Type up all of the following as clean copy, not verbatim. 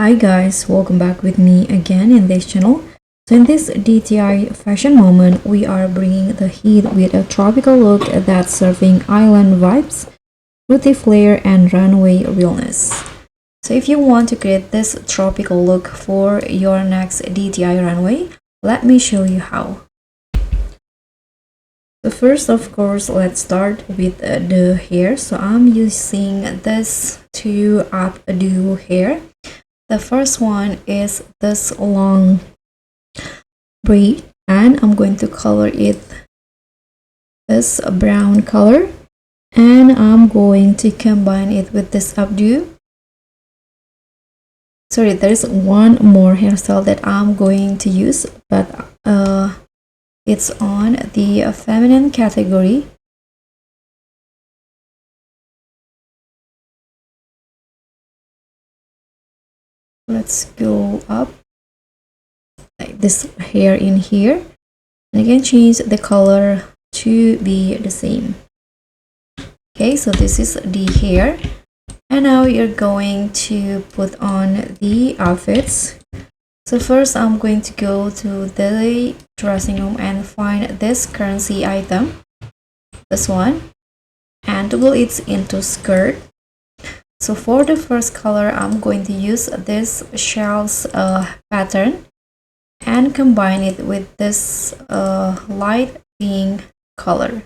Hi guys, welcome back with me again in this channel. So in this DTI fashion moment, we are bringing the heat with a tropical look that's serving island vibes, fruity flair and runway realness. So if you want to create this tropical look for your next DTI runway, let me show you how. So first, of course, let's start with the hair. So I'm using this two updo hair. The first one is this long braid, and I'm going to color it this brown color, and I'm going to combine it with this updo. Sorry, there's one more hairstyle that I'm going to use, but it's on the feminine category. Let's go up like this hair in here, and again change the color to be the same. Okay, so this is the hair, and now you're going to put on the outfits. So first I'm going to go to the dressing room and find this currency item, this one, and double it into skirt. So for the first color, I'm going to use this shells pattern and combine it with this light pink color.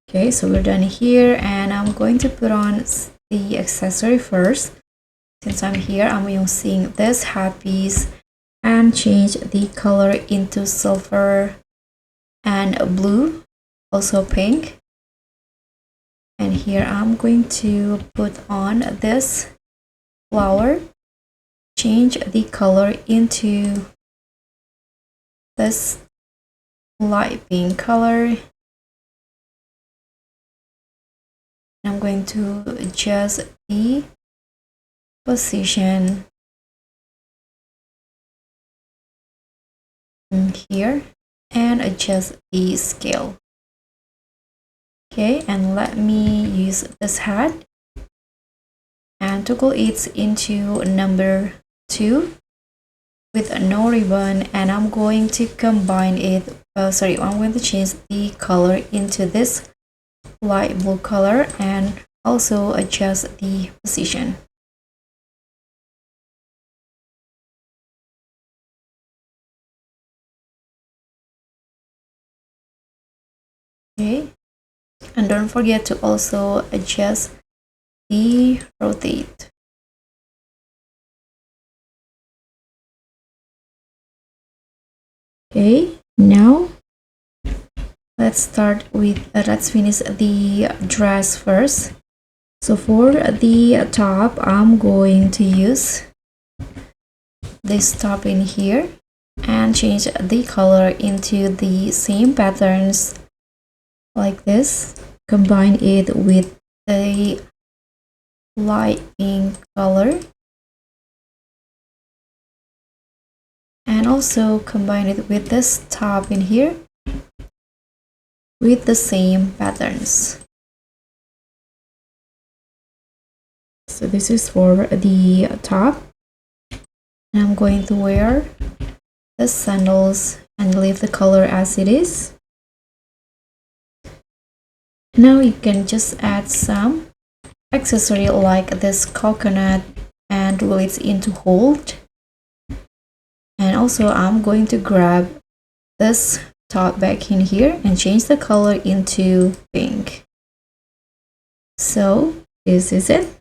Okay, so we're done here, and I'm going to put on the accessory first. Since I'm here, I'm using this hat piece and change the color into silver and blue, also pink. And here I'm going to put on this flower, change the color into this light pink color. I'm going to adjust the position here and adjust the scale. Okay, and let me use this hat and toggle it into number 2 with no ribbon, and I'm going to combine it. I'm going to change the color into this light blue color and also adjust the position. Okay, and don't forget to also adjust the rotate. Okay, now let's finish the dress first. So for the top, I'm going to use this top in here and change the color into the same patterns like this. Combine it with the light pink color and also combine it with this top in here with the same patterns. So this is for the top, and I'm going to wear the sandals and leave the color as it is. Now you can just add some accessory like this coconut and roll it into hold. And also I'm going to grab this top back in here and change the color into pink. So this is it.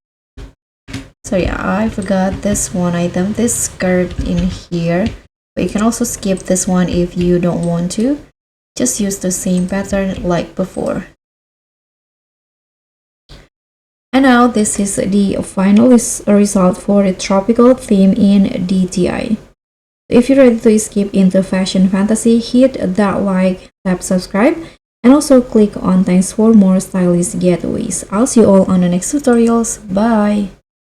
Sorry, I forgot this one item, this skirt in here, but you can also skip this one if you don't want to. Just use the same pattern like before. And now this is the final result for the tropical theme in DTI. If you're ready to escape into fashion fantasy, hit that like, tap subscribe, and also click on thanks for more stylish getaways. I'll see you all on the next tutorials. Bye!